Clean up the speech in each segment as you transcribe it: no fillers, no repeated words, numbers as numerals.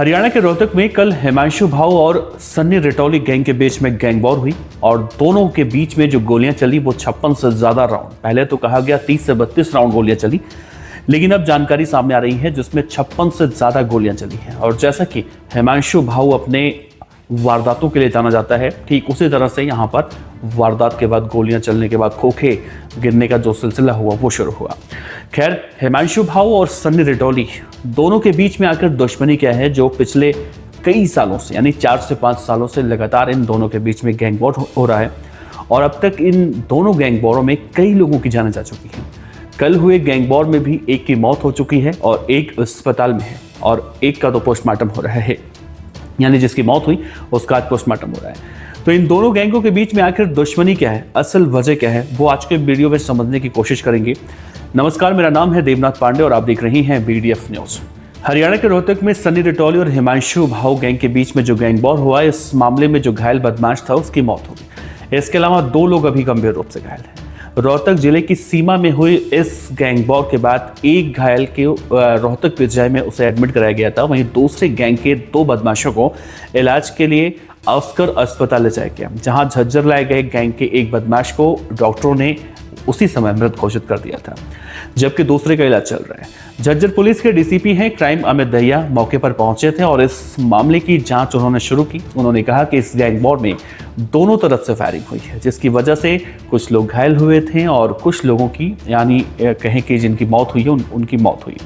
हरियाणा के रोहतक में कल हिमांशु भाऊ और सन्नी रिटौली गैंग के बीच में गैंग वॉर हुई और दोनों के बीच में जो गोलियां चली वो 56 से ज्यादा राउंड, पहले तो कहा गया 30 से 32 राउंड गोलियां चली, लेकिन अब जानकारी सामने आ रही है जिसमें 56 से ज्यादा गोलियां चली हैं। और जैसा कि हिमांशु भाऊ अपने वारदातों के लिए जाना जाता है, ठीक उसी तरह से यहाँ पर वारदात के बाद गोलियां चलने के बाद खोखे गिरने का जो सिलसिला हुआ वो शुरू हुआ। खैर, हिमांशु भाऊ और सन्नी रिटौली दोनों के बीच में आकर दुश्मनी क्या है जो पिछले कई सालों से यानी 4 से 5 सालों से लगातार इन दोनों के बीच में गैंग वॉर हो रहा है और अब तक इन दोनों गैंग वॉरों में कई लोगों की जानें जा चुकी हैं। कल हुए गैंग वॉर में भी एक की मौत हो चुकी है और एक अस्पताल में है और एक का तो पोस्टमार्टम हो रहा है, यानी जिसकी मौत हुई उसका आज पोस्टमार्टम हो रहा है। तो इन दोनों गैंगों के बीच में आखिर दुश्मनी क्या है, असल वजह क्या है, वो आज के वीडियो में समझने की कोशिश करेंगे। नमस्कार, मेरा नाम है देवनाथ पांडे और आप देख रहे हैं BDF न्यूज। हरियाणा के रोहतक में सन्नी रिटौली और हिमांशु भाऊ गैंग के बीच में जो गैंग वॉर हुआ, इस मामले में जो घायल बदमाश था उसकी मौत हो गई। इसके अलावा 2 लोग अभी गंभीर रूप से घायल हैं। रोहतक जिले की सीमा में हुई इस गैंग वॉर के बाद एक घायल के रोहतक पीजीआई में उसे एडमिट कराया गया था, वहीं दूसरे गैंग के 2 बदमाशों को इलाज के लिए अस्कर अस्पताल ले जाया गया, जहां झज्जर लाए गए गैंग के एक बदमाश को डॉक्टरों ने उसी समय मृत घोषित कर दिया था, जबकि दूसरे का इलाज चल रहा है। झज्जर पुलिस के DCP हैं क्राइम अमित दहिया मौके पर पहुंचे थे और इस मामले की जांच उन्होंने शुरू की। उन्होंने कहा कि इस गैंग वॉर में दोनों तरफ से फायरिंग हुई है, जिसकी वजह से कुछ लोग घायल हुए थे और कुछ लोगों की यानी कहें कि जिनकी मौत हुई है उनकी मौत हुई।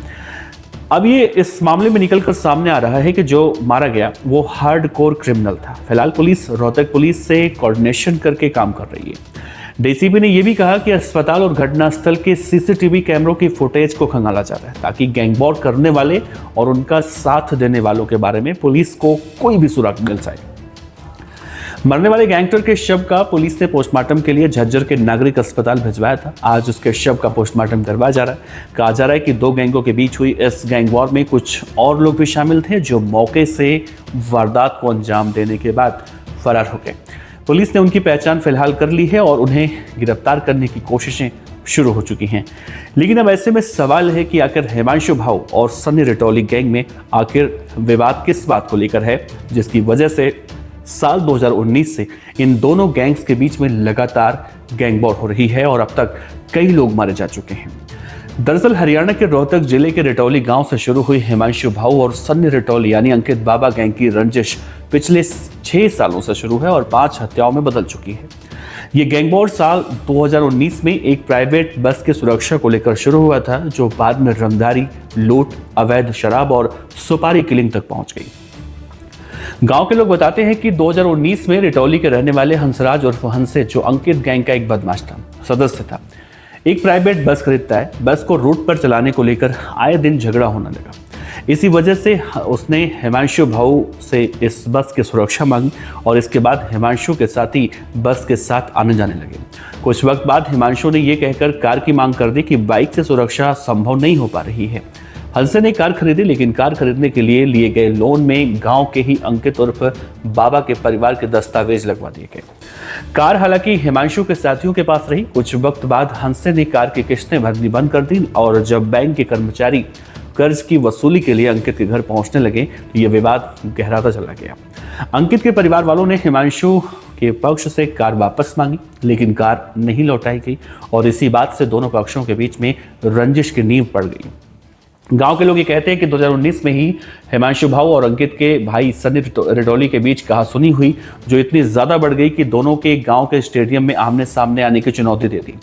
अब ये इस मामले में निकलकर सामने आ रहा है कि जो मारा गया वो हार्डकोर क्रिमिनल था। फिलहाल पुलिस रोहतक पुलिस से कोऑर्डिनेशन करके काम कर रही है। DCP ने यह भी कहा कि अस्पताल और घटनास्थल के CCTV कैमरों की फुटेज को खंगाला जा रहा है ताकि गैंग वॉर करने वाले और उनका साथ देने वालों के बारे में पुलिस को कोई भी सुराग मिल जाए। मरने वाले गैंगस्टर के शव का पुलिस ने पोस्टमार्टम के लिए झज्जर के नागरिक अस्पताल भिजवाया था। आज उसके शव का पोस्टमार्टम करवाया जा रहा है। कहा जा रहा है कि 2 गैंगों के बीच हुई इस गैंग वॉर में कुछ और लोग भी शामिल थे जो मौके से वारदात को अंजाम देने के बाद फरार हो गए। पुलिस ने उनकी पहचान फिलहाल कर ली है और उन्हें गिरफ्तार करने की कोशिशें शुरू हो चुकी हैं। लेकिन अब ऐसे में सवाल है कि आखिर हिमांशु भाऊ और सन्नी रिटौली गैंग में आखिर विवाद किस बात को लेकर है, जिसकी वजह से साल 2019 से इन दोनों गैंग्स के बीच में लगातार गैंग वॉर हो रही है और अब तक कई लोग मारे जा चुके हैं। दरअसल हरियाणा के रोहतक जिले के रिटौली गांव से शुरू हुई हिमांशु भाऊ और सन्नी रिटौली यानी अंकित बाबा गैंग की रंजिश पिछले 6 सालों से शुरू है और 5 हत्याओं में बदल चुकी है। ये गैंग वॉर साल 2019 में एक प्राइवेट बस की सुरक्षा को लेकर शुरू हुआ था, जो बाद में रंगदारी, लूट, अवैध शराब और सुपारी किलिंग तक पहुंच गई। गांव के लोग बताते हैं कि 2019 में रिटौली के रहने वाले हंसराज उर्फ हंसे, जो अंकित गैंग का एक बदमाश था, सदस्य था, एक प्राइवेट बस खरीदता है। बस को रूट पर चलाने को लेकर आए दिन झगड़ा होने लगा। इसी वजह से उसने हिमांशु भाऊ से इस बस की सुरक्षा मांगी और इसके बाद हिमांशु के साथी बस के साथ आने जाने लगे। कुछ वक्त बाद हिमांशु ने यह कहकर कार की मांग कर दी कि बाइक से सुरक्षा संभव नहीं हो पा रही है। हंसे ने कार खरीदी, लेकिन कार खरीदने के लिए लिए गए लोन में गांव के ही अंकित उर्फ बाबा के परिवार के दस्तावेज लगवा दिए गए। कार हालांकि हिमांशु के साथियों के पास रही। कुछ वक्त बाद हंसे ने कार की किस्तें भरनी बंद कर दी और जब बैंक के कर्मचारी कर्ज की वसूली के लिए अंकित के घर पहुंचने लगे तो यह विवाद गहराता चला गया। अंकित के परिवार वालों ने हिमांशु के पक्ष से कार वापस मांगी, लेकिन कार नहीं लौटाई गई और इसी बात से दोनों पक्षों के बीच में रंजिश की नींव पड़ गई। गांव के लोग ये कहते हैं कि 2019 में ही हिमांशु भाऊ और अंकित के भाई सन्नी रिटौली के बीच कहासुनी हुई, जो इतनी ज्यादा बढ़ गई कि दोनों के गांव के स्टेडियम में आमने सामने आने की चुनौती दे दी।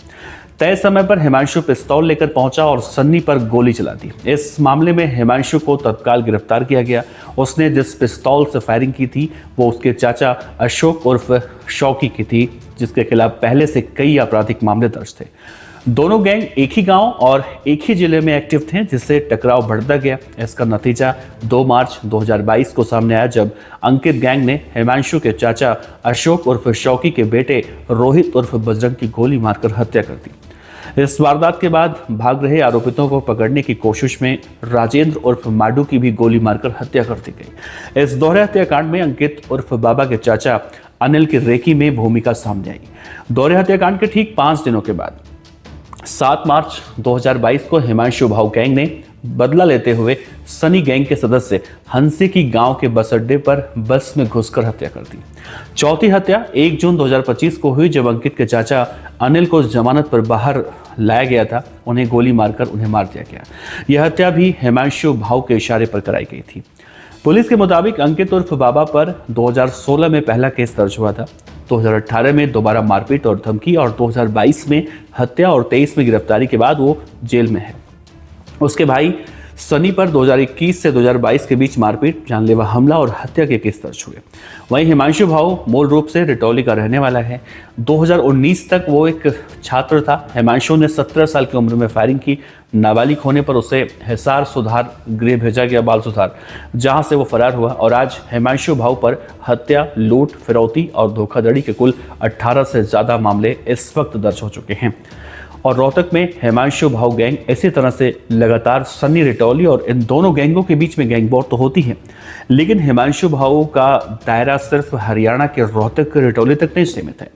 तय समय पर हिमांशु पिस्तौल लेकर पहुंचा और सन्नी पर गोली चला दी। इस मामले में हिमांशु को तत्काल गिरफ्तार किया गया। उसने जिस पिस्तौल से फायरिंग की थी वो उसके चाचा अशोक उर्फ शौकी की थी, जिसके खिलाफ पहले से कई आपराधिक मामले दर्ज थे। दोनों गैंग एक ही गांव और एक ही जिले में एक्टिव थे, जिससे टकराव बढ़ता गया। इसका नतीजा 2 मार्च 2022 को सामने आया, जब अंकित गैंग ने हिमांशु के चाचा अशोक उर्फ शौकी के बेटे रोहित उर्फ बजरंग की गोली मारकर हत्या कर दी। इस वारदात के बाद भाग रहे आरोपितों को पकड़ने की कोशिश में राजेंद्र उर्फ माडू की भी गोली मारकर हत्या कर दी गई। इस दोहरे हत्याकांड में अंकित उर्फ बाबा के चाचा अनिल की रेकी में भूमिका सामने आई। दोहरे हत्याकांड के ठीक 5 दिनों के बाद 7 मार्च 2022 को हिमांशु भाऊ गैंग ने बदला लेते हुए सनी गैंग के सदस्य हंसी की गांव के बस अड्डे पर बस में घुसकर हत्या कर दी। चौथी हत्या 1 जून 2025 को हुई, जब अंकित के चाचा अनिल को जमानत पर बाहर लाया गया था। उन्हें गोली मारकर उन्हें मार दिया गया। यह हत्या भी हिमांशु भाऊ के इशारे पर कराई गई थी। पुलिस के मुताबिक अंकित उर्फ बाबा पर 2016 में पहला केस दर्ज हुआ था, 2018 में दोबारा मारपीट और धमकी, और 2022 में हत्या और 23 में गिरफ्तारी के बाद वो जेल में है। उसके भाई सनी पर 2021 से 2022 के बीच मारपीट, जानलेवा हमला और हत्या के केस दर्ज हुए। वहीं हिमांशु भाऊ मूल रूप से रिटौली का रहने वाला है। 2019 तक वो एक छात्र था। हिमांशु ने 17 साल की उम्र में फायरिंग की। नाबालिग होने पर उसे हिसार सुधार गृह भेजा गया, बाल सुधार, जहां से वो फरार हुआ। और आज हिमांशु भाऊ पर हत्या, लूट, फिरौती और धोखाधड़ी के कुल 18 से ज़्यादा मामले इस वक्त दर्ज हो चुके हैं। और रोहतक में हिमांशु भाऊ गैंग इसी तरह से लगातार सन्नी रिटौली और इन दोनों गैंगों के बीच में गैंग वॉर तो होती है, लेकिन हिमांशु भाऊ का दायरा सिर्फ हरियाणा के रोहतक के रिटौली तक नहीं सीमित है,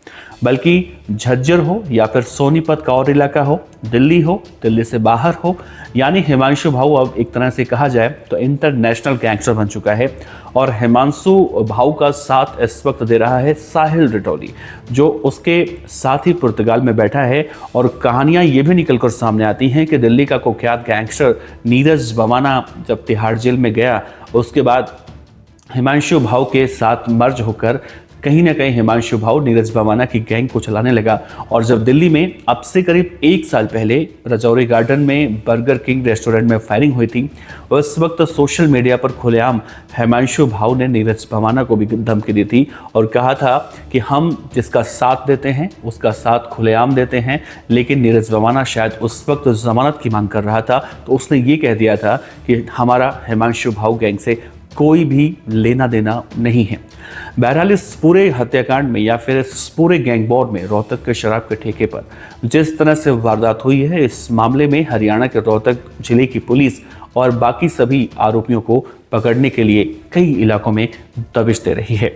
बल्कि झज्जर हो या फिर सोनीपत का और इलाका हो, दिल्ली हो, दिल्ली से बाहर हो, यानी हिमांशु भाऊ अब एक तरह से कहा जाए तो इंटरनेशनल गैंगस्टर बन चुका है। और हिमांशु भाऊ का साथ इस वक्त दे रहा है साहिल रिटौली, जो उसके साथ ही पुर्तगाल में बैठा है। और कहानियां ये भी निकलकर सामने आती हैं कि दिल्ली का कुख्यात गैंगस्टर नीरज भवाना जब तिहाड़ जेल में गया, उसके बाद हिमांशु भाऊ के साथ मर्ज होकर कहीं ना कहीं हिमांशु भाऊ नीरज भवाना की गैंग को चलाने लगा। और जब दिल्ली में अब से करीब 1 साल पहले रजौरी गार्डन में बर्गर किंग रेस्टोरेंट में फायरिंग हुई थी, उस वक्त सोशल मीडिया पर खुलेआम हिमांशु भाऊ ने नीरज भवाना को भी धमकी दी थी और कहा था कि हम जिसका साथ देते हैं उसका साथ खुलेआम देते हैं। लेकिन नीरज भवाना शायद उस वक्त जमानत की मांग कर रहा था, तो उसने ये कह दिया था कि हमारा हिमांशु भाऊ गैंग से कोई भी लेना देना नहीं है। बहरहाल इस पूरे हत्याकांड में या फिर इस पूरे गैंग वॉर में रोहतक के शराब के ठेके पर जिस तरह से वारदात हुई है, इस मामले में हरियाणा के रोहतक जिले की पुलिस और बाकी सभी आरोपियों को पकड़ने के लिए कई इलाकों में दबिश दे रही है।